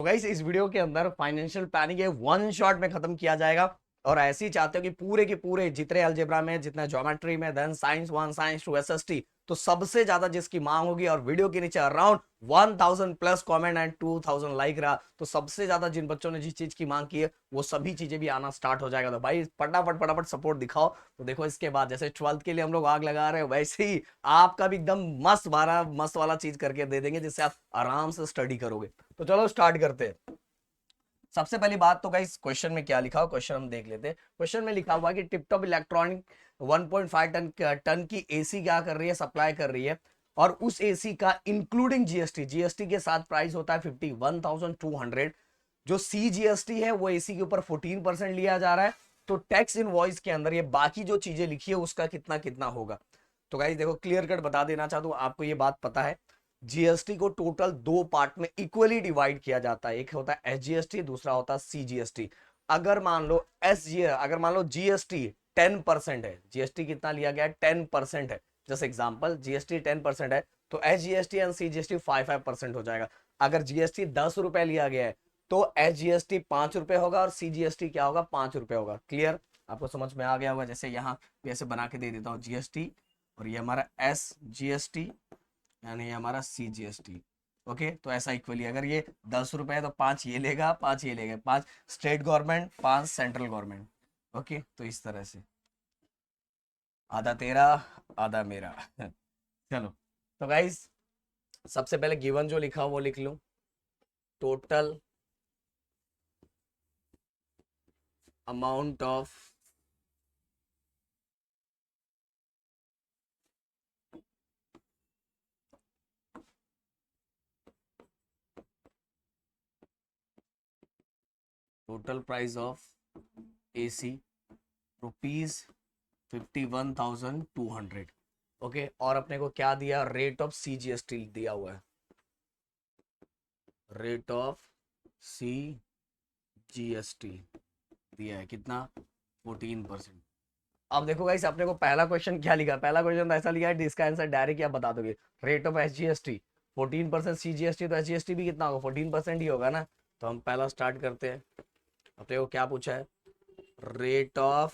तो गाइस इस वीडियो के अंदर फाइनेंशियल प्लानिंग है वन शॉट में खत्म किया जाएगा। और ऐसे ही चाहते हो कि पूरे के पूरे जितने अलजेब्रा में, जितना ज्योमेट्री में, देन साइंस 1 साइंस 2 एसएसटी, तो सबसे ज्यादा जिसकी मांग होगी और वीडियो के नीचे around 1000 plus comment and 2000 like रहा, तो सबसे ज्यादा जिन बच्चों ने जिस चीज की मांग की है वो सभी चीजें भी आना स्टार्ट हो जाएगा। तो भाई फटाफट फटाफट सपोर्ट दिखाओ। तो देखो इसके बाद जैसे 12th के लिए हम लोग आग लगा रहे हैं, वैसे ही आपका भी एकदम मस्त वाला चीज करके दे देंगे जिससे आप आराम से स्टडी करोगे। तो चलो स्टार्ट करते हैं। सबसे पहली बात तो गाइस क्वेश्चन में क्या लिखा हुआ, क्वेश्चन हम देख लेते हैं। क्वेश्चन में लिखा हुआ कि टिपटॉप इलेक्ट्रॉनिक 1.5 टन की एसी क्या कर रही है, सप्लाई कर रही है। और उस एसी का इंक्लूडिंग जीएसटी, जीएसटी के साथ प्राइस होता है 51,200। जो सीजीएसटी है वो एसी के ऊपर 14% लिया जा रहा है। तो टैक्स इनवॉइस के अंदर ये बाकी जो चीजें लिखी है उसका कितना कितना होगा। तो गाइस देखो क्लियर कट बता देना चाहता हूं, आपको ये बात पता है। जीएसटी को टोटल दो पार्ट में इक्वली डिवाइड किया जाता है, एक होता है एसजीएसटी, दूसरा होता है सीजीएसटी। अगर मान लो जीएसटी 10% है, जीएसटी कितना लिया गया है 10% है, जैसे एग्जांपल जीएसटी 10% है, तो एसजीएसटी एंड सीजीएसटी 5% हो जाएगा। अगर जीएसटी 10 रुपए लिया गया है तो एसजीएसटी 5 रुपए होगा और सीजीएसटी क्या होगा, 5 रुपए होगा। क्लियर, आपको समझ में आ गया होगा। जैसे यहाँ ऐसे बना के दे देता हूँ जीएसटी, और ये हमारा एस जीएसटी यानी ये हमारा सी जी एस टी। ओके, तो ऐसा इक्वली अगर ये 10 रुपए है तो 5 ये लेगा, 5 ये लेगा, 5 state government, 5 central government. Okay, तो इस तरह से आधा तेरा आधा मेरा चलो, तो गाइस सबसे पहले गिवन जो लिखा वो लिख लूं। Total amount of total price of AC rupees 51,200। Okay, और अपने को क्या दिया, रेट ऑफ सीजीएसटी दिया हुआ है। रेट ऑफ सी जीएसटी दिया है कितना, 14%। अब देखो गाइस अपने को पहला क्वेश्चन क्या लिखा, पहला क्वेश्चन तो ऐसा लिखा है इसका आंसर डायरेक्ट आप बता दोगे। रेट ऑफ एसजीएसटी 14%, सीजीएसटी तो एसजीएसटी भी कितना होगा, 14% ही होगा ना। तो हम पहला स्टार्ट करते हैं। अब देखो क्या पूछा है, रेट ऑफ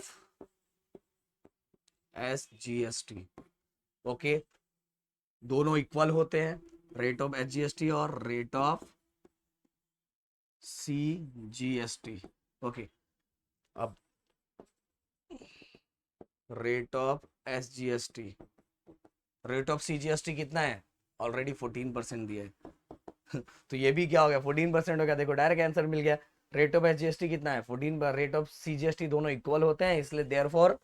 एसजीएसटी। ओके, दोनों इक्वल होते हैं, रेट ऑफ एसजीएसटी और रेट ऑफ सीजीएसटी। ओके, अब rate of SGST, rate of CGST कितना है, ऑलरेडी 14% दिया है तो ये भी क्या हो गया, 14% हो गया। देखो डायरेक्ट आंसर मिल गया। रेट ऑफ एसजीएसटी कितना है 14, रेट ऑफ सीजीएसटी दोनों इक्वल होते हैं, इसलिए therefore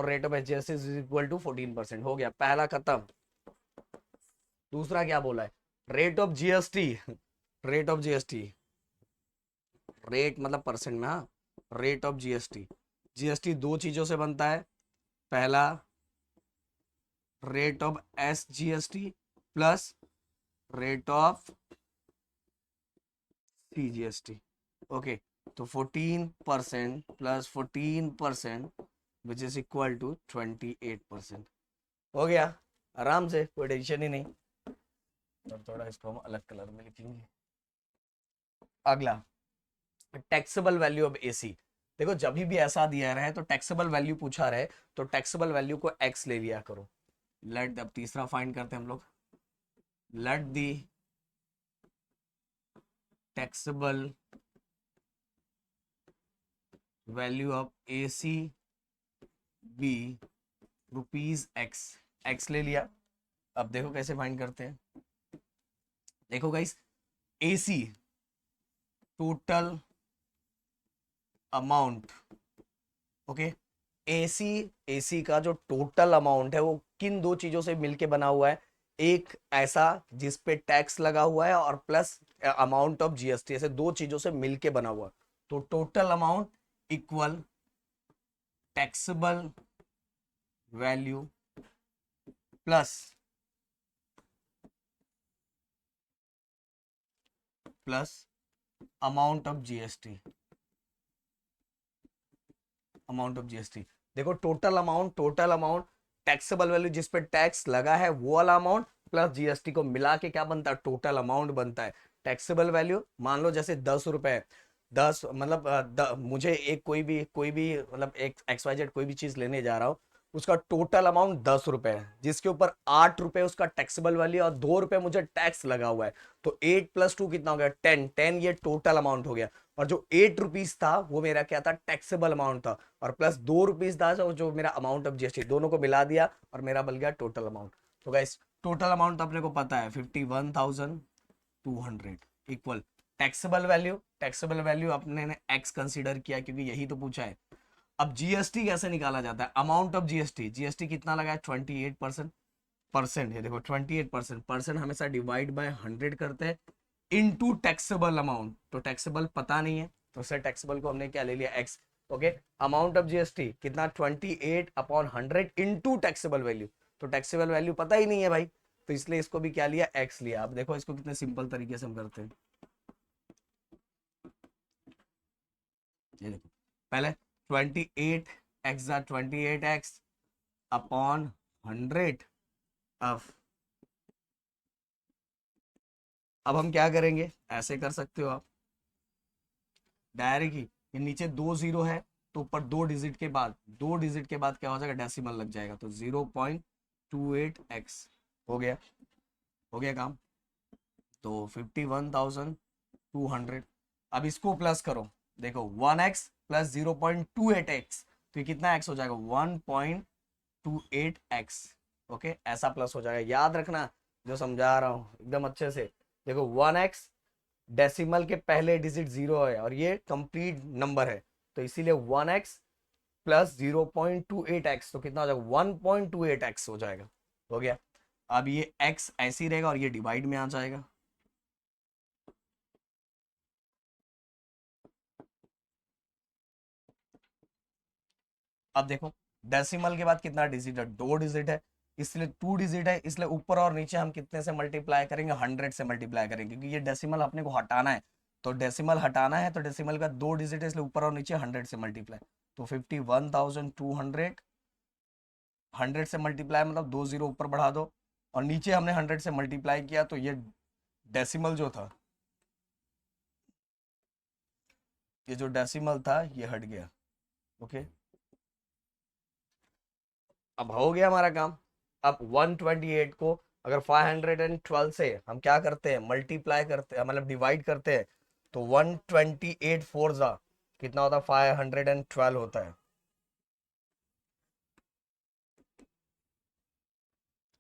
rate of SGST is equal to 14%। हो गया, पहला खत्म। दूसरा क्या बोला है, rate of GST rate of GST, rate मतलब परसेंट में, हाँ। रेट ऑफ जीएसटी, जीएसटी दो चीजों से बनता है। पहला rate of S GST plus rate of C GST. Okay, तो 14% plus 14% which is equal to 28%। हो गया आराम से, कोई टेंशन ही नहीं। अब थोड़ा इसको हम अलग कलर में लिखेंगे। अगला टैक्सेबल वैल्यू ऑफ एसी। देखो जब भी ऐसा दिया रहे तो टैक्सेबल वैल्यू पूछा रहे तो टैक्सेबल वैल्यू को एक्स ले लिया करो। लेट, अब तीसरा फाइंड करते हैं हम लोग। Let the taxable value of AC be rupees X, X ले लिया। अब देखो कैसे फाइंड करते हैं। देखो guys, AC total amount, okay, AC AC का जो टोटल अमाउंट है वो किन दो चीजों से मिलके बना हुआ है, एक ऐसा जिस पे टैक्स लगा हुआ है और प्लस अमाउंट ऑफ जीएसटी, ऐसे दो चीजों से मिलके बना हुआ है। तो total amount equal taxable value plus amount of GST, amount of GST. देखो टोटल अमाउंट टैक्सेबल वैल्यू जिस पे टैक्स लगा है वो वाला अमाउंट प्लस जीएसटी को मिला के क्या बनता है, टोटल अमाउंट बनता है। टैक्सेबल वैल्यू मान लो जैसे 10 रुपए है, 10 मतलब मुझे एक कोई भी मतलब एक XYZ कोई भी चीज लेने जा रहा हूँ, उसका टोटल अमाउंट 10 रुपए है, जिसके ऊपर 8 रुपए उसका टैक्सेबल वैल्यू और 2 रुपए मुझे टैक्स लगा हुआ है। तो 8 + 2 कितना हो गया, 10 ये टोटल अमाउंट हो गया। और जो 8 रुपीज था वो मेरा क्या था, टैक्सेबल अमाउंट था, और प्लस 2 रुपीज था जो मेरा अमाउंट ऑफ GST, दोनों को मिला दिया और मेरा बन गया टोटल अमाउंट। तो गाइस टोटल अमाउंट अपने को पता है 51,200 इक्वल टैक्सेबल वैल्यू अपने ने एक्स कंसीडर किया क्योंकि यही तो पूछा है। अब जीएसटी कैसे निकाला जाता है, अमाउंट ऑफ जीएसटी, जीएसटी कितना लगा है 28%, परसेंट है देखो 28%, परसेंट हमेशा डिवाइड बाय 100 करते हैं इनटू टैक्सेबल अमाउंट, तो टैक्सेबल पता नहीं है तो सर टैक्सेबल को हमने क्या ले लिया x. Okay, amount of GST कितना 28/100 इनटू टैक्सेबल वैल्यू, तो टैक्सेबल वैल्यू पता ही नहीं है भाई, तो इसलिए इसको भी क्या लिया एक्स लिया। अब देखो इसको कितने सिंपल तरीके से हम करते हैं, ये देखो पहले 28x अपॉन 100 ऑफ, अब हम क्या करेंगे, ऐसे कर सकते हो आप डायरेक्ट ही, ये नीचे 2 0 है तो ऊपर 2 डिजिट के बाद क्या हो जाएगा, डेसिमल लग जाएगा, तो 0.28x हो गया काम। तो 51,200, अब इसको प्लस करो, देखो 1x प्लस 0.28x, तो ये कितना x हो जाएगा 1.28x। ओके, ऐसा प्लस हो जाएगा, याद रखना जो समझा रहा हूँ एकदम अच्छे से। देखो 1x डेसिमल के पहले डिजिट 0 है और ये कंप्लीट नंबर है, तो इसीलिए 1x प्लस 0.28x, तो कितना हो जाएगा 1.28x हो जाएगा, हो गया। अब ये x ऐसे ही रहेगा और ये डिवाइड में आ जाएगा, अब देखो डेसिमल के बाद कितना डिजिट है, 2 डिजिट है, इसलिए 2 डिजिट है, इसलिए ऊपर और नीचे हम कितने से मल्टीप्लाई करेंगे, 100 से मल्टीप्लाई करेंगे, क्योंकि ये डेसिमल अपने को हटाना है, तो डेसिमल हटाना है, तो डेसिमल का 2 डिजिट है, इसलिए ऊपर और नीचे 100 से मल्टीप्लाई, तो 51,200 100 से मल्टीप्लाई मतलब 2 0 ऊपर बढ़ा दो, और नीचे हमने 100 से मल्टीप्लाई किया, तो ये डेसिमल जो था, ये जो डेसिमल था ये हट गया। ओके, अब हो गया हमारा काम। अब 128 को अगर 512 से हम क्या करते हैं, मल्टीप्लाई करते हैं, मतलब डिवाइड करते हैं, तो 128 फोर जा कितना होता है, 512 होता है।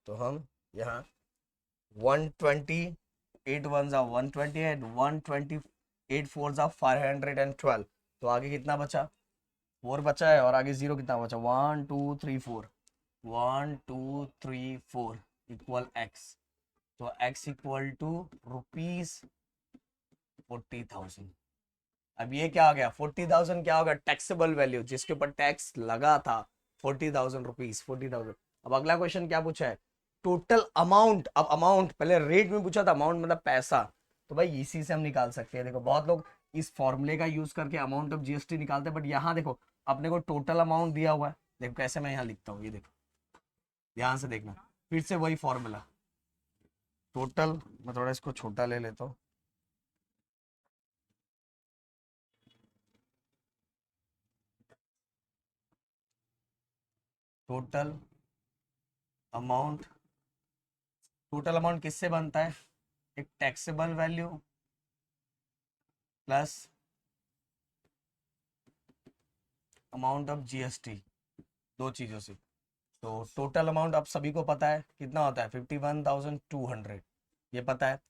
तो हम यहाँ 128 वन जा 128, 128 फोर जा 512, तो आगे कितना बचा, 4 बचा है, और आगे 0 कितना बचा, 1 2 3 4, 1 2 3 4 इक्वल एक्स, तो x इक्वल टू ₹40,000। अब ये क्या आ गया, 40,000 क्या होगा, टैक्सेबल वैल्यू जिसके ऊपर टैक्स लगा था, 40,000 रुपीज, 40,000। अब अगला क्वेश्चन क्या पूछा है, टोटल अमाउंट। अब अमाउंट पहले रेट में पूछा था, अमाउंट मतलब पैसा, तो भाई इसी से हम निकाल सकते हैं। देखो बहुत लोग इस फॉर्मूले का यूज करके अमाउंट ऑफ जीएसटी निकालते हैं, बट यहाँ देखो अपने को टोटल अमाउंट दिया हुआ है, देखो कैसे मैं यहाँ लिखता हूँ, ये देखो ध्यान से देखना, फिर से वही फॉर्मूला टोटल, मैं थोड़ा इसको छोटा ले लेता हूँ, टोटल अमाउंट, टोटल अमाउंट किससे बनता है, एक taxable value plus amount of GST, दो चीजों से। तो टोटल अमाउंट आप सभी को पता है कितना होता है 51,200, ये पता है।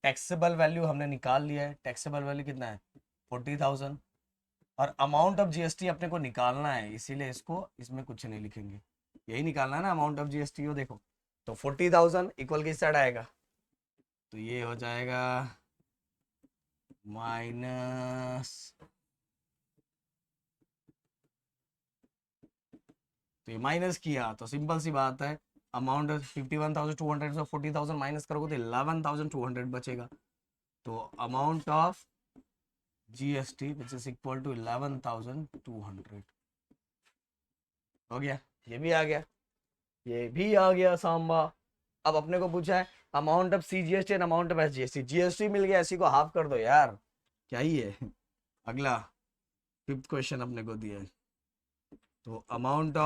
टैक्सेबल वैल्यू हमने निकाल लिया है, टैक्सेबल वैल्यू कितना है 40,000, और अमाउंट ऑफ जीएसटी अपने को निकालना है, इसीलिए इसको इसमें कुछ नहीं लिखेंगे, यही निकालना है ना अमाउंट ऑफ जीएसटी हो, देखो तो 40,000 इक्वल किस साइड आएगा, तो ये हो जाएगा माइनस, तो ये माइनस किया तो सिंपल सी बात है, अमाउंट 51,200 से 40,000 माइनस करोगे तो 11,200 बचेगा, तो amount of GST which is equal to 11,200 हो गया, ये भी आ गया, ये भी आ गया सांबा। अब अपने को पूछा है amount of CGST and amount of SGST. GST मिल गया, इसी को हाफ कर दो यार, क्या ही है। अगला फिफ्थ क्वेश्चन अपने को दिया है, तो amount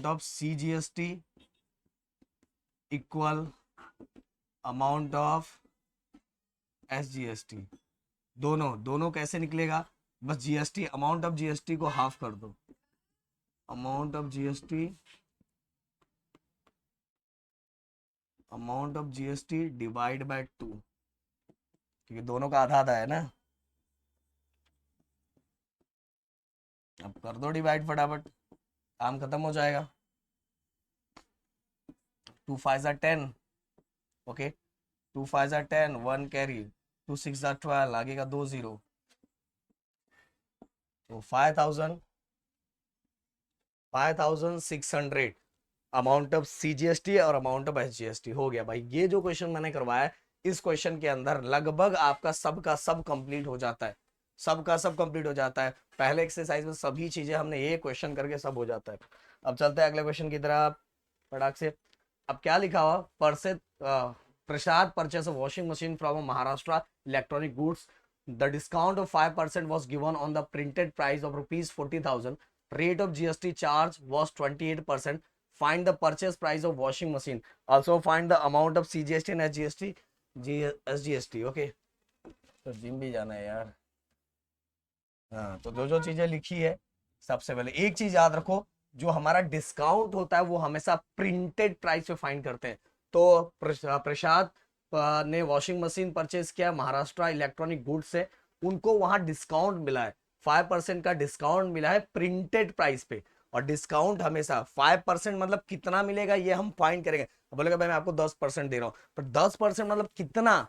of CGST equal amount of SGST. दोनों दोनों कैसे निकलेगा, बस जीएसटी, अमाउंट ऑफ जीएसटी को हाफ कर दो, amount of GST divide by 2, क्योंकि दोनों का आधा आधा है ना। अब कर दो डिवाइड फटाफट, काम खत्म हो जाएगा। 2 5 are 10, okay 2 5 are 10, 1 carry, 2 6 are 12, आगे का 2 0, तो 5600 अमाउंट ऑफ सीजीएसटी और अमाउंट ऑफ एसजीएसटी हो गया भाई। ये जो क्वेश्चन मैंने करवाया, इस क्वेश्चन के अंदर लगभग आपका सब का सब कंप्लीट हो जाता है, सब का सब कंप्लीट हो जाता है। पहले एक्सरसाइज में सभी चीजें हमने ये क्वेश्चन करके सब हो जाता है। अब चलते हैं अगले क्वेश्चन की तरफ फटाक से। अब क्या लिखा हुआ, Prasad purchase washing machine from Maharashtra electronic goods, the discount of 5% was given on the printed price of rupees 40,000, rate of GST charge was 28%, find the purchase price of washing machine, also find the amount of CGST and SGST, SGST, okay. तो gym भी जाना है यार। हाँ, तो जो जो चीजें लिखी है, सबसे पहले एक चीज याद रखो, जो हमारा डिस्काउंट होता है वो हमेशा प्रिंटेड प्राइस पे फाइंड करते हैं। तो प्रसाद ने वॉशिंग मशीन परचेज किया महाराष्ट्र इलेक्ट्रॉनिक गुड्स से, उनको वहां डिस्काउंट मिला है, 5% का डिस्काउंट मिला है प्रिंटेड प्राइस पे। और डिस्काउंट हमेशा 5% मतलब कितना मिलेगा ये हम फाइंड करेंगे। बोलेगा भाई मैं आपको 10% दे रहा हूँ, पर 10% मतलब कितना,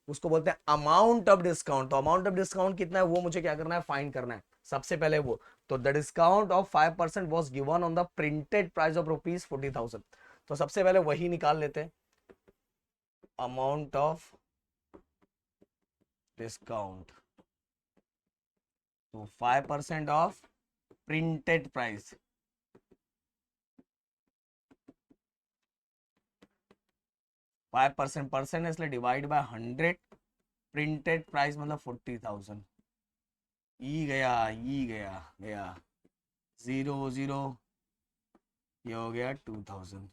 उसको बोलते हैं अमाउंट ऑफ डिस्काउंट। तो अमाउंट ऑफ डिस्काउंट कितना है वो मुझे क्या करना है, फाइंड करना है सबसे पहले वो। तो the discount of 5% was given on the printed price of rupees 40,000। तो सबसे पहले वही निकाल लेते हैं, अमाउंट ऑफ डिस्काउंट, तो 5% of printed price, five percent है इसलिए डिवाइड बाय 100, प्रिंटेड प्राइस मतलब 40,000, ई गया 0 0, ये हो गया 2000,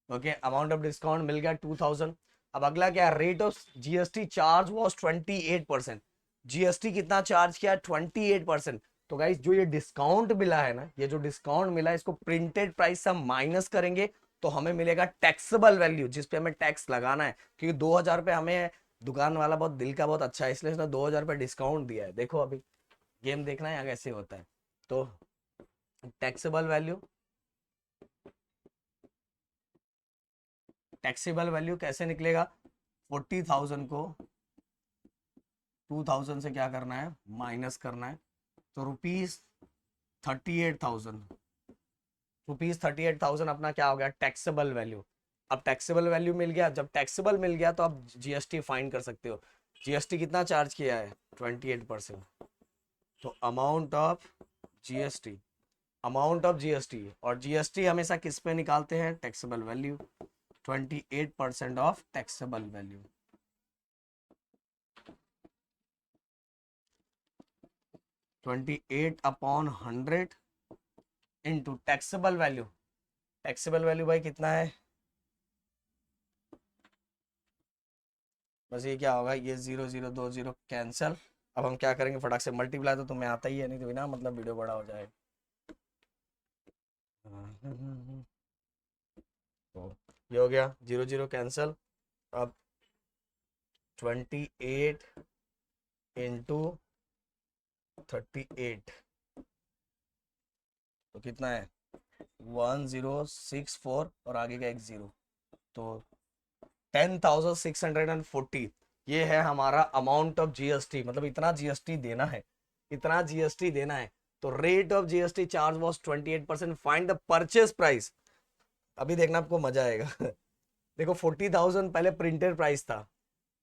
ओके। अमाउंट ऑफ डिस्काउंट मिल गया 2000। अब अगला क्या है, rate of GST charge was 28%, GST कितना चार्ज किया, 28%। तो गाइस जो ये डिस्काउंट मिला है ना, ये जो डिस्काउंट मिला है, इसको प्रिंटेड प्राइस से हम माइनस करेंगे तो हमें मिलेगा टैक्सेबल वैल्यू, जिसपे हमें टैक्स लगाना है। क्योंकि 2000 रुपये हमें दुकान वाला बहुत दिल का बहुत अच्छा है, इसलिए उसने 2000 रुपये डिस्काउंट दिया है। देखो अभी गेम देखना है कैसे होता है। तो टैक्सेबल वैल्यू कैसे निकलेगा, 40,000 को 2000 से क्या करना है, माइनस करना है। तो रुपीज 38,000 अपना क्या हो गया, टैक्सेबल वैल्यू। अब टैक्सेबल वैल्यू मिल गया, जब टैक्सेबल मिल गया तो अब जीएसटी फाइंड कर सकते हो। जीएसटी कितना चार्ज किया है, 28%। तो अमाउंट ऑफ जीएसटी और जीएसटी हमेशा किस पे निकालते हैं, taxable value, 28% of taxable value. Twenty 100 into taxable value. Taxable value भाई कितना है, बस ये क्या होगा, ये 0 0 2 0 कैंसिल। अब हम क्या करेंगे, फटाक से मल्टीप्लाई, तो तुम्हें आता ही है, नहीं तो बिना मतलब वीडियो बड़ा हो जाएगा। तो ये हो गया 0 0 कैंसिल। अब 28 इंटू 38 तो कितना है, 1064 और आगे का एक 0, तो 10,640। ये है हमारा अमाउंट ऑफ जीएसटी, मतलब इतना जीएसटी देना है, तो rate of GST charge was 28%, find the purchase price. अभी देखना आपको मजा आएगा। देखो 40,000 पहले प्रिंटेड प्राइस था,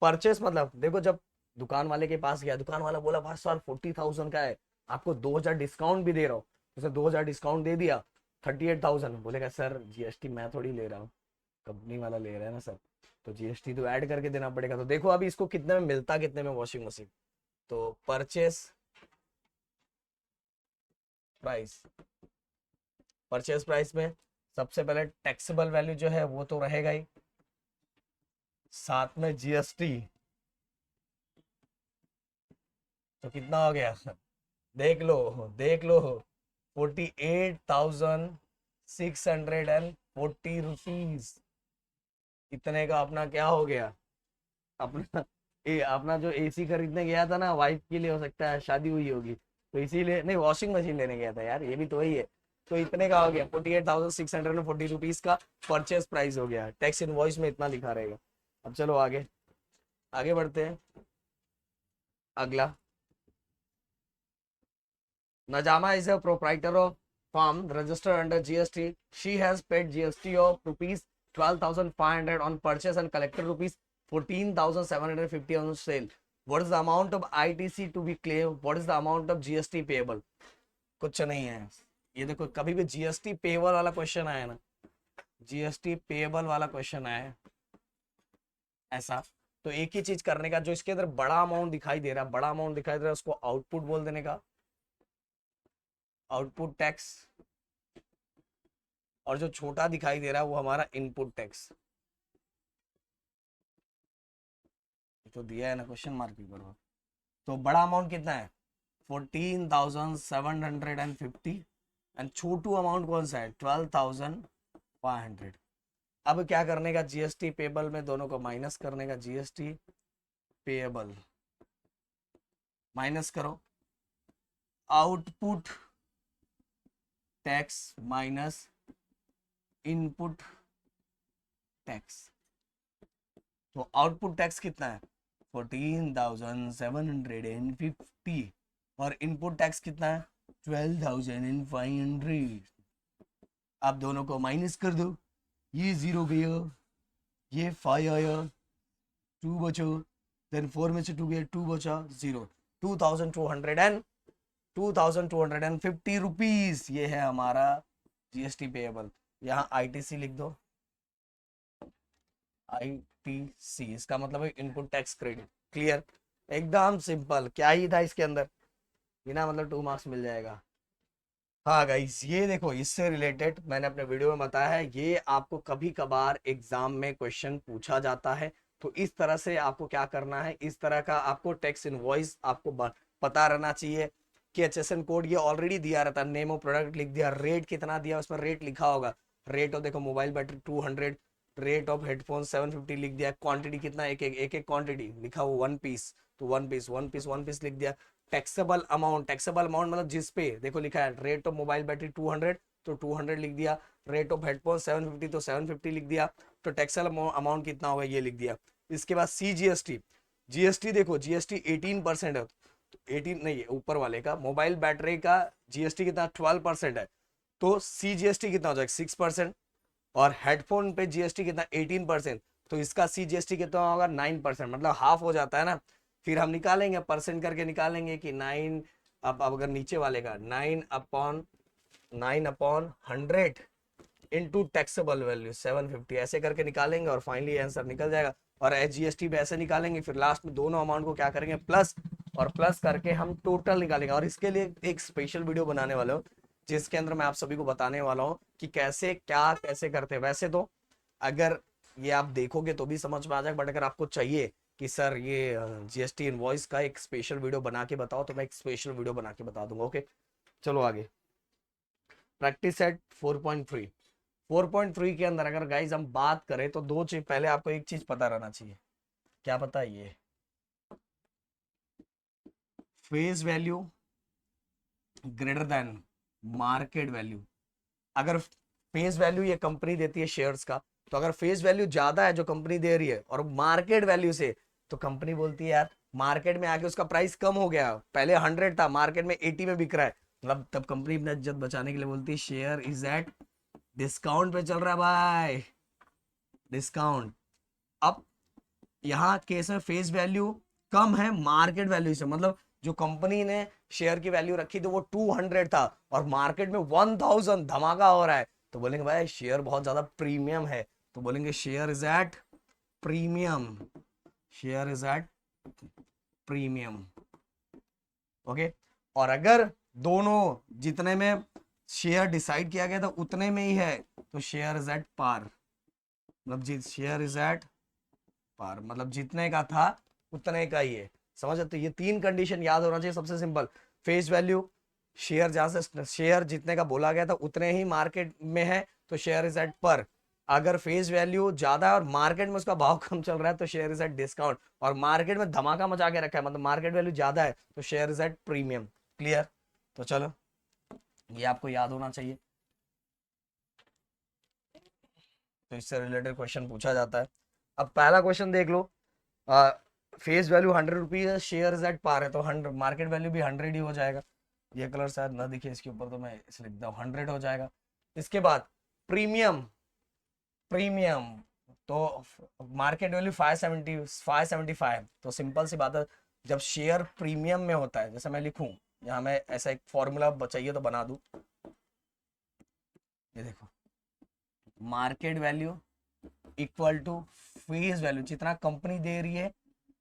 परचेस मतलब देखो जब दुकान वाले के पास गया, दुकान वाला बोला भाई सर 40,000 का है, आपको 2000 डिस्काउंट भी दे रहा हूँ, उसे 2000 डिस्काउंट दे दिया, 38,000। बोलेगा सर जीएसटी मैं थोड़ी ले रहा हूँ, कंपनी वाला ले रहा है ना सब, तो जीएसटी तो ऐड करके देना पड़ेगा। तो देखो अभी इसको कितने में मिलता, कितने में वॉशिंग मशीन। तो प्राइस परचेस प्राइस में सबसे पहले टैक्सेबल वैल्यू जो है वो तो रहेगा ही, साथ में जीएसटी, तो कितना हो गया देख लो, देख लो, 48,640 रुपीज। इतने का अपना क्या हो गया, अपना अपना जो एसी खरीदने गया था ना वाइफ के लिए, हो सकता है शादी हुई होगी, तो इसीलिए नहीं वॉशिंग मशीन लेने गया था यार, ये भी तो वही है। तो इतने का हो गया 48,640 का परचेस प्राइस हो गया, टैक्स इनवॉइस में इतना लिखा रहेगा। अब चलो आगे आगे बढ़ते हैं। अगला, Najama is a proprietor of firm registered under GST. She has paid GST of rupees 12,500 on purchase and collected rupees 14,750 on sale. What is the amount of ITC to be claimed? What is the amount of GST payable? कुछ नहीं है। ये देखो कभी भी GST payable वाला question आया ना, जीएसटी पेएबल वाला क्वेश्चन आया ऐसा, तो एक ही चीज करने का, जो इसके अंदर बड़ा अमाउंट दिखाई दे रहा है, बड़ा अमाउंट दिखाई दे रहा है, उसको आउटपुट बोल देने का, आउटपुट टैक्स, और जो छोटा दिखाई दे रहा है वो हमारा इनपुट टैक्स। तो दिया है ना क्वेश्चन मार्क पर। तो बड़ा अमाउंट कितना है 14,750 एंड छोटू अमाउंट कौन सा है 12,500। अब क्या करने का, जीएसटी पेबल में दोनों को माइनस करने का, जीएसटी पेएबल माइनस करो, output tax minus input tax. तो आउटपुट टैक्स कितना है 14,750 और इनपुट टैक्स कितना है 12,500। आप दोनों को माइनस कर दो, ये 0 गया, ये 5 आया, 2 बचो, देन 4 में से 2 गया, 2 बचा, 0, 2,250 रुपीज, ये है हमारा जीएसटी पेएबल। यहाँ आईटीसी लिख दो, आईटीसी इसका मतलब है इनपुट टैक्स क्रेडिट। क्लियर, एकदम सिंपल, क्या ही था इसके अंदर, बिना मतलब 2 मार्क्स मिल जाएगा। हाँ गाइस, ये देखो इससे रिलेटेड मैंने अपने वीडियो में बताया है, ये आपको कभी कभार एग्जाम में क्वेश्चन पूछा जाता है। तो इस तरह से आपको क्या करना है, इस तरह का आपको टैक्स इनवॉइस आपको पता रहना चाहिए कि एचएसएन कोड ये ऑलरेडी दिया रहता है, नेम ऑफ प्रोडक्ट लिख दिया, रेट कितना दिया उसमें रेट लिखा होगा, रेट ऑफ देखो mobile battery 200, rate of headphone 750 लिख दिया, क्वांटिटी कितना एक एक क्वांटिटी लिखा हुआ 1 पीस, तो 1 पीस लिख दिया। टैक्सेबल अमाउंट मतलब जिस पे देखो लिखा है रेट ऑफ मोबाइल बैटरी 200 तो 200 लिख दिया, रेट ऑफ हेडफोन 750 तो 750 लिख दिया, तो टैक्सेबल अमाउंट कितना होगा ये लिख दिया। इसके बाद सीजीएसटी, जीएसटी देखो जीएसटी 18% है, 18 नहीं है ऊपर वाले का, मोबाइल बैटरी का जीएसटी कितना 12% है, तो सीजीएसटी कितना हो जाएगा 6%, और हेडफोन पे जीएसटी कितना 18%, तो इसका सीजीएसटी कितना होगा 9%, मतलब हाफ हो जाता है ना। फिर हम निकालेंगे परसेंट करके निकालेंगे कि 9, अब अगर नीचे वाले का 9/100 इंटू टैक्सेबल वैल्यू 750 ऐसे करके निकालेंगे और फाइनली आंसर निकल जाएगा। और एचजीएसटी भी ऐसे निकालेंगे, फिर लास्ट में दोनों अमाउंट को क्या करेंगे प्लस, और प्लस करके हम टोटल निकालेंगे। और इसके लिए एक स्पेशल वीडियो बनाने वाला हूँ जिसके अंदर मैं आप सभी को बताने वाला हूँ कि कैसे क्या कैसे करते हैं। वैसे तो अगर ये आप देखोगे तो भी समझ में आ जाएगा, बट अगर आपको चाहिए कि सर ये जीएसटी इनवॉइस का एक स्पेशल वीडियो बना के बताओ, तो मैं एक स्पेशल वीडियो बना के बता दूंगा। ओके चलो आगे, प्रैक्टिस सेट 4.3 के अंदर अगर गाइज हम बात करें तो दो चीज, पहले आपको एक चीज पता रहना चाहिए, क्या पता है ये face value greater than market value. अगर फेस वैल्यू ये कंपनी देती है शेयर्स का, तो अगर फेस वैल्यू ज्यादा है जो कंपनी दे रही है और मार्केट वैल्यू से, तो कंपनी बोलती है यार मार्केट में आके उसका प्राइस कम हो गया, पहले 100 था मार्केट में 80 में बिक रहा है, मतलब तब कंपनी अपना इज्जत बचाने के लिए बोलती है शेयर इज एट डिस्काउंट पे चल रहा है भाई, डिस्काउंट। अब यहाँ केस में फेस वैल्यू कम है मार्केट वैल्यू से, मतलब जो कंपनी ने शेयर की वैल्यू रखी तो वो 200 था और मार्केट में 1000 धमाका हो रहा है, तो बोलेंगे भाई शेयर बहुत ज्यादा प्रीमियम है, तो तो बोलेंगे share is at premium, share is at premium. Okay, और अगर दोनों जितने में शेयर डिसाइड किया गया था उतने में ही है तो शेयर इज एट पार, मतलब शेयर इज एट पार मतलब जितने का था उतने का ही है। समझ? तो ये 3 कंडीशन याद होना चाहिए। सबसे सिंपल, फेस वैल्यू, शेयर जहां से शेयर जितने का बोला गया था उतने ही मार्केट में है तो शेयर इज एट पर। अगर फेस वैल्यू ज्यादा है और मार्केट में उसका भाव कम चल रहा है तो शेयर इज एट डिस्काउंट, और मार्केट में धमाका मचा के रखा है मतलब मार्केट वैल्यू ज्यादा है तो share is at premium. Clear? तो चलो ये आपको याद होना चाहिए। तो इससे रिलेटेड क्वेश्चन पूछा जाता है। अब पहला क्वेश्चन देख लो, फेस वैल्यू 100 रुपीज है, शेयर इज एट पार है तो 100, मार्केट वैल्यू भी 100 ही हो जाएगा। ये कलर शायद ना दिखे इसके ऊपर तो मैं इसे लिखता हूँ, 100 हो जाएगा। इसके बाद प्रीमियम, प्रीमियम तो मार्केट वैल्यू 575, तो सिंपल सी बात है जब शेयर प्रीमियम में होता है, जैसे मैं लिखूं यहाँ, मैं ऐसा एक फॉर्मूला चाहिए तो बना दूं, ये देखो, market value equal to face value, जितना कंपनी दे रही है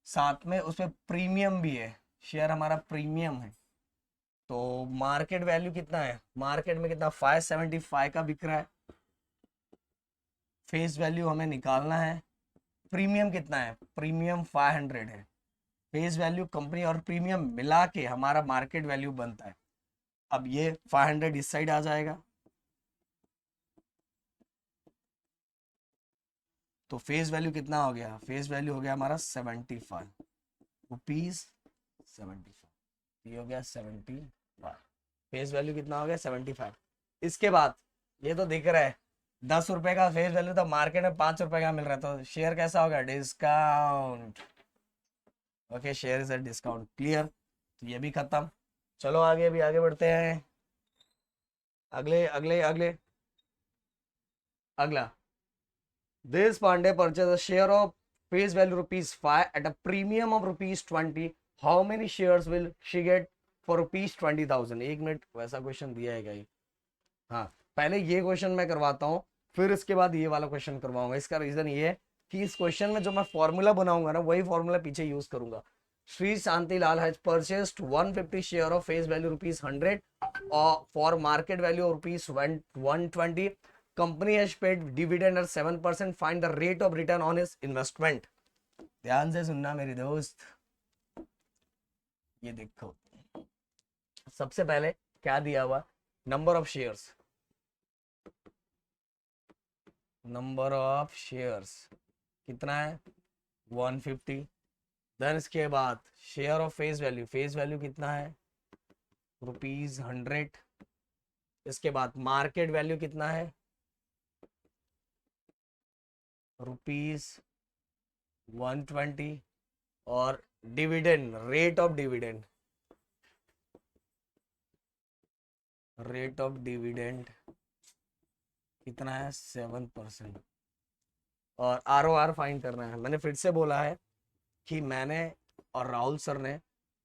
साथ में उसमें प्रीमियम भी है, शेयर हमारा प्रीमियम है। तो मार्केट वैल्यू कितना है, मार्केट में कितना 575 का बिक रहा है, फेस वैल्यू हमें निकालना है, प्रीमियम कितना है, प्रीमियम 500 है, फेस वैल्यू कंपनी और प्रीमियम मिला के हमारा मार्केट वैल्यू बनता है। अब ये 500 इस साइड आ जाएगा तो फेस वैल्यू कितना हो गया, फेस वैल्यू हो गया हमारा 75 रुपीज 75, ये हो गया 75, फेस वैल्यू कितना हो गया 75। इसके बाद ये तो दिख रहा है 10 रुपए का फेस वैल्यू था, मार्केट में 5 रुपए का मिल रहा है तो शेयर कैसा होगा, discount. Okay, share is a discount. Clear? तो ये भी खत्म। चलो आगे, अभी आगे बढ़ते हैं। अगले अगले अगले अगला, Deshpande purchase share of face value ₹5 at a premium of ₹20। How many shares will she get for ₹20,000? 1 minute, वैसा क्वेश्चन दिया है ये। हाँ, पहले ये क्वेश्चन मैं करवाता हूँ, फिर इसके बाद ये वाला क्वेश्चन करवाऊंगा। इसका रीजन ये है कि इस क्वेश्चन में जो मैं फॉर्मूला बनाऊंगा ना, वही फॉर्मूला पीछे यूज करूंगा। Shri Shanti Lal has purchased 150 share of face value ₹100 for market value of ₹120। Company has paid dividend at 7%। Find the rate of return on his investment. ध्यान से सुनना मेरे दोस्त, ये देखो सबसे पहले क्या दिया हुआ, number of shares, number of shares कितना है 150। देन इसके बाद share of face value, face value कितना है ₹100। इसके बाद मार्केट वैल्यू कितना है ₹120, और dividend, rate of dividend, rate of dividend कितना है 7%, और ROR फाइंड करना है। मैंने फिर से बोला है कि मैंने और राहुल सर ने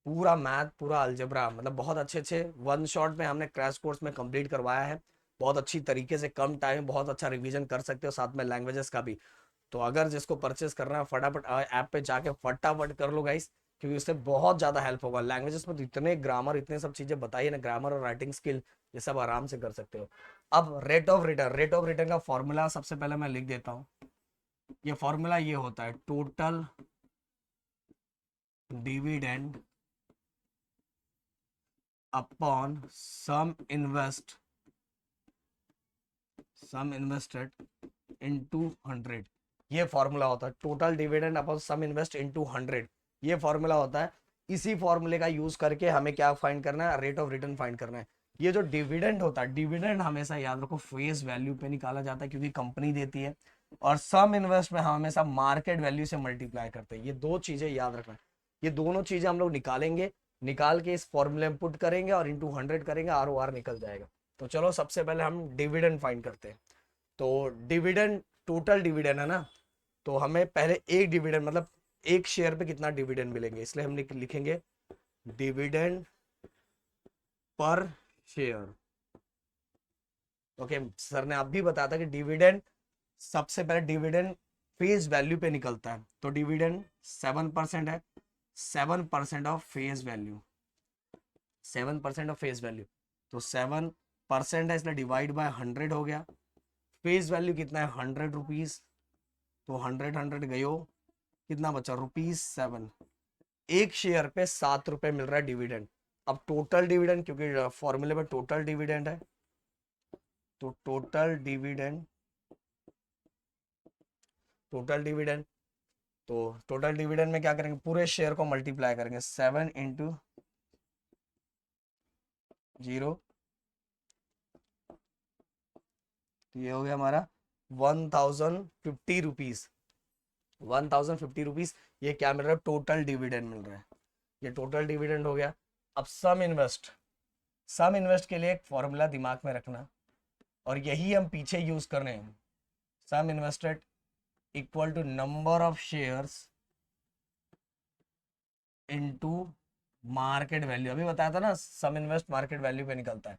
पूरा मैथ, पूरा अलजेब्रा, मतलब बहुत अच्छे अच्छे वन शॉट में हमने क्रैश कोर्स में कंप्लीट करवाया है, बहुत अच्छी तरीके से, कम टाइम, बहुत अच्छा रिवीजन कर सकते हो, साथ में लैंग्वेजेस का भी। तो अगर जिसको परचेस करना है फटाफट ऐप पे जाके फटाफट कर लो गाइस, क्योंकि उससे बहुत ज़्यादा हेल्प होगा। लैंग्वेजेस में तो इतने ग्रामर, इतने सब चीज़ें बताइए ना, ग्रामर और राइटिंग स्किल, ये सब आराम से कर सकते हो। अब rate of return, rate of return का फॉर्मूला सबसे पहले मैं लिख देता हूँ। ये फॉर्मूला ये होता है, टोटल डिविडेंड अपॉन सम इन्वेस्टेड इनटू 100। ये फॉर्मूला होता है, टोटल डिविडेंड अपॉन सम इन्वेस्ट इनटू 100, ये फॉर्मूला होता है। इसी फॉर्मूले का यूज करके हमें क्या फाइंड करना है, रेट ऑफ रिटर्न फाइंड करना है। ये जो डिविडेंड होता है, डिविडेंड हमेशा याद रखो फेस वैल्यू पे निकाला जाता है क्योंकि कंपनी देती है, और सम इन्वेस्ट में हम हमेशा मार्केट वैल्यू से मल्टीप्लाई करते हैं। ये दो चीजें याद रखना है, ये दोनों चीजें हम लोग निकालेंगे, निकाल के इस फॉर्मूले में पुट करेंगे और इंटू 100 करेंगे, ROR निकल जाएगा। तो चलो सबसे पहले हम डिविडेंड फाइंड करते हैं। तो डिविडेंड, टोटल डिविडेंड है ना, तो हमें पहले एक डिविडेंड, मतलब एक शेयर पे कितना डिविडेंड मिलेंगे, इसलिए हम लिखेंगे dividend per share. Okay, sir ने आप भी बताया था कि डिविडेंड सबसे पहले डिविडेंड फेस वैल्यू पे निकलता है, तो डिविडेंड 7% है, 7% of face value, 7% of face value, तो 7% है इसलिए डिवाइड बाय 100 हो गया। फेस वैल्यू कितना है 100 रुपीज, तो 100 गयो, कितना बचा ₹7। एक शेयर पे 7 रुपए मिल रहा है डिविडेंड। अब टोटल डिविडेंड, क्योंकि फॉर्मूले में टोटल डिविडेंड है, तो टोटल डिविडेंड तो टोटल डिविडेंड में क्या करेंगे, पूरे शेयर को मल्टीप्लाई करेंगे, 7 × 0, तो ये हो गया हमारा 1050 रुपीज, 1050 रुपीज। ये क्या मिल रहा है, टोटल डिविडेंड मिल रहा है, ये टोटल डिविडेंड हो गया। अब सम इन्वेस्ट के लिए एक फॉर्मूला दिमाग में रखना, और यही हम पीछे यूज कर रहे हैं। Sum invested equal to number of shares into market value. अभी बताया था ना, सम इन्वेस्ट मार्केट वैल्यू पे निकलता है।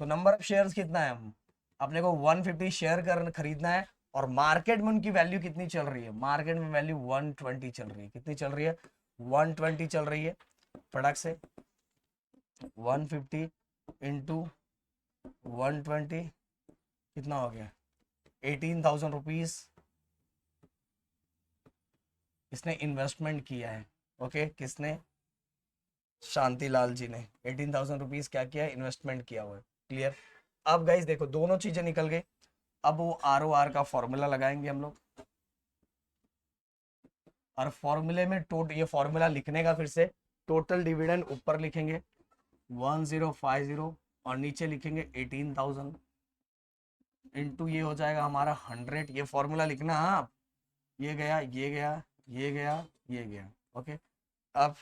तो नंबर ऑफ शेयर्स कितना है, हम अपने को 150 शेयर खरीदना है, और मार्केट में उनकी वैल्यू कितनी चल रही है, मार्केट में वैल्यू 120 चल रही है। कितनी चल रही है, 120 चल रही है। फटाक से 150 इंटू 120 कितना हो गया, 18,000 रुपीज इसने इन्वेस्टमेंट किया है। ओके, किसने, शांतिलाल जी ने 18,000 रुपीज क्या किया, इन्वेस्टमेंट किया हुआ है। क्लियर। अब गाइस देखो, दोनों चीजें निकल गई। अब वो ROR का फॉर्मूला लगाएंगे हम लोग, और फॉर्मूले में ये फॉर्मूला लिखने का फिर से, टोटल डिविडेंड ऊपर लिखेंगे 1050, और नीचे लिखेंगे 18,000 इंटू ये हो जाएगा हमारा 100। ये फॉर्मूला लिखना, हाँ, ये गया, ये गया, ये गया, ये गया। ओके, अब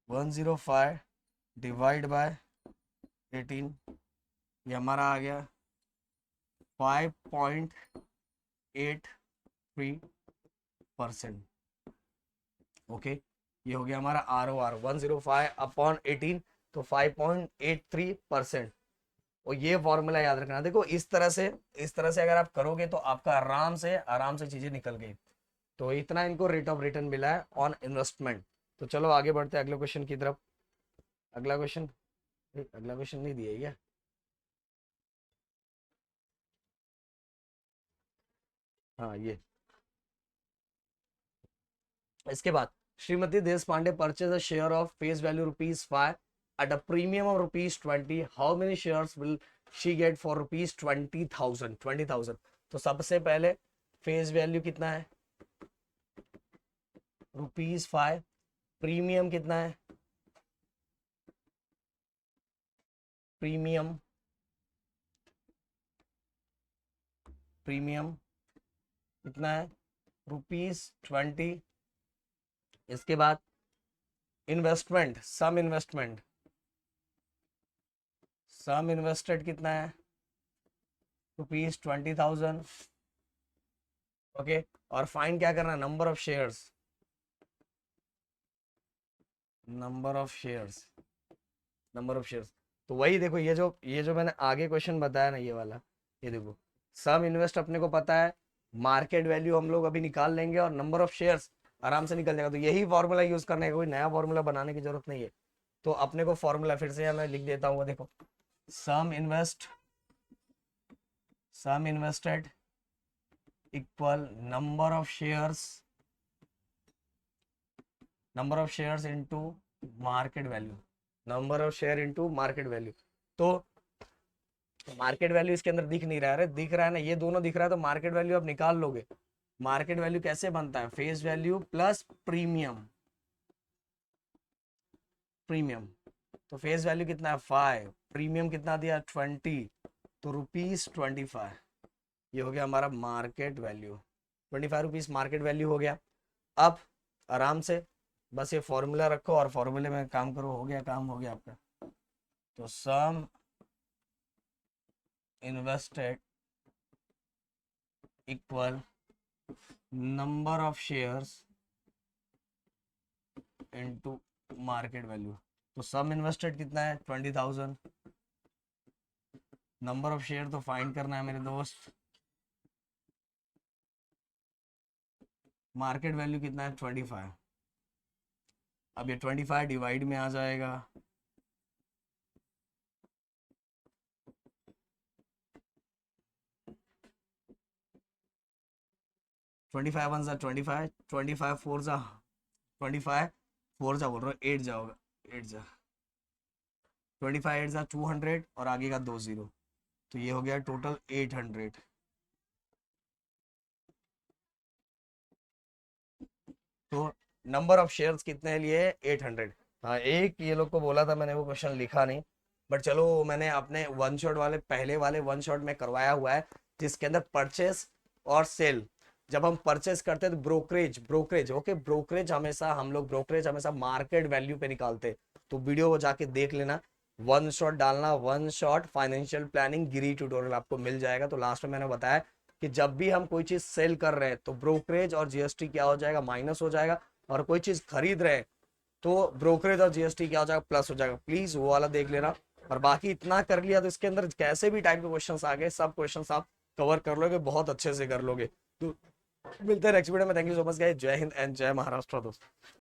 105 डिवाइड बाय 18, ये हमारा आ गया 5.83%। ओके, ये हो गया हमारा ROR 105/18, तो 5.83%। और ये फॉर्मूला याद रखना। देखो इस तरह से अगर आप करोगे तो आपका आराम से चीजें निकल गई। तो इतना इनको रेट ऑफ रिटर्न मिला है ऑन इन्वेस्टमेंट। तो चलो आगे बढ़ते हैं अगले क्वेश्चन की तरफ। अगला क्वेश्चन नहीं दिया है क्या, हाँ ये। इसके बाद Shrimati Deshpande purchase a share of face value ₹5 at a premium of ₹20। How many shares will she get for ₹20,000? तो सबसे पहले फेस वैल्यू कितना है, ₹5। प्रीमियम कितना है, प्रीमियम कितना है, ₹20। इसके बाद इन्वेस्टमेंट, सम इन्वेस्टेड कितना है, ₹20,000। ओके, और फाइन क्या करना है, नंबर ऑफ शेयर्स, तो वही देखो, ये जो मैंने आगे क्वेश्चन बताया ना, ये वाला, ये देखो, सम इन्वेस्ट अपने को पता है, मार्केट वैल्यू हम लोग अभी निकाल लेंगे, और नंबर ऑफ शेयर्स आराम से निकल जाएगा। तो यही फॉर्मूला यूज करने का, कोई नया फॉर्मूला बनाने की जरूरत नहीं है। तो अपने को फॉर्मूला फिर से मैं लिख देता हूँ, देखो, sum invested equal number of shares into market value, तो मार्केट वैल्यू इसके अंदर दिख नहीं रहा है, दिख रहा है ना, ये दोनों दिख रहा है, तो मार्केट वैल्यू आप निकाल लोगे। मार्केट वैल्यू कैसे बनता है, फेस वैल्यू प्लस प्रीमियम। तो फेस वैल्यू कितना है 5, प्रीमियम कितना दिया 20, तो ₹25। ये हो गया हमारा मार्केट वैल्यू, ₹25 मार्केट वैल्यू हो गया। अब आराम से बस ये फॉर्मूला रखो और फॉर्मूले में काम करो, हो गया, काम हो गया आपका। तो sum invested equal number of shares into market value. तो सम इन्वेस्टेड कितना है 20,000, नंबर ऑफ शेयर तो फाइंड करना है मेरे दोस्त। मार्केट वैल्यू कितना है 25। अब ये 25 डिवाइड में आ जाएगा, 25 वन सा 25, 25 फोर सा 25, फोर सा बोल रहा हूँ 8 जा होगा, 8 जा 25 8 जा 200 और आगे का 2 जीरो, तो ये हो गया टोटल 800। तो नंबर ऑफ शेयर्स कितने लिए 800। हाँ एक ये लोग को बोला था मैंने, वो क्वेश्चन लिखा नहीं, बट चलो मैंने अपने वन शॉट वाले पहले वाले वन शॉट में करवाया हुआ है, जिसके अंदर परचेस और सेल। जब हम परचेस करते हैं तो ब्रोकरेज ब्रोकरेज ओके, ब्रोकरेज हमेशा हम लोग ब्रोकरेज हमेशा मार्केट वैल्यू पे निकालते हैं। तो वीडियो को जाके देख लेना, वन शॉट डालना, वन शॉट फाइनेंशियल प्लानिंग गिरी ट्यूटोरियल आपको मिल जाएगा। तो लास्ट में मैंने बताया कि जब भी हम कोई चीज सेल कर रहे हैं तो ब्रोकरेज और जीएसटी क्या हो जाएगा, माइनस हो जाएगा, और कोई चीज खरीद रहे हैं तो ब्रोकरेज और जीएसटी क्या हो जाएगा, प्लस हो जाएगा। प्लीज वो वाला देख लेना। और बाकी इतना कर लिया तो इसके अंदर कैसे भी टाइप के क्वेश्चंस आ गए, सब क्वेश्चंस आप कवर कर लोगे, बहुत अच्छे से कर लोगे। तो मिलते हैं नेक्स्ट वीडियो में। Thank you so much guys, जय हिंद एंड जय महाराष्ट्र दोस्तों।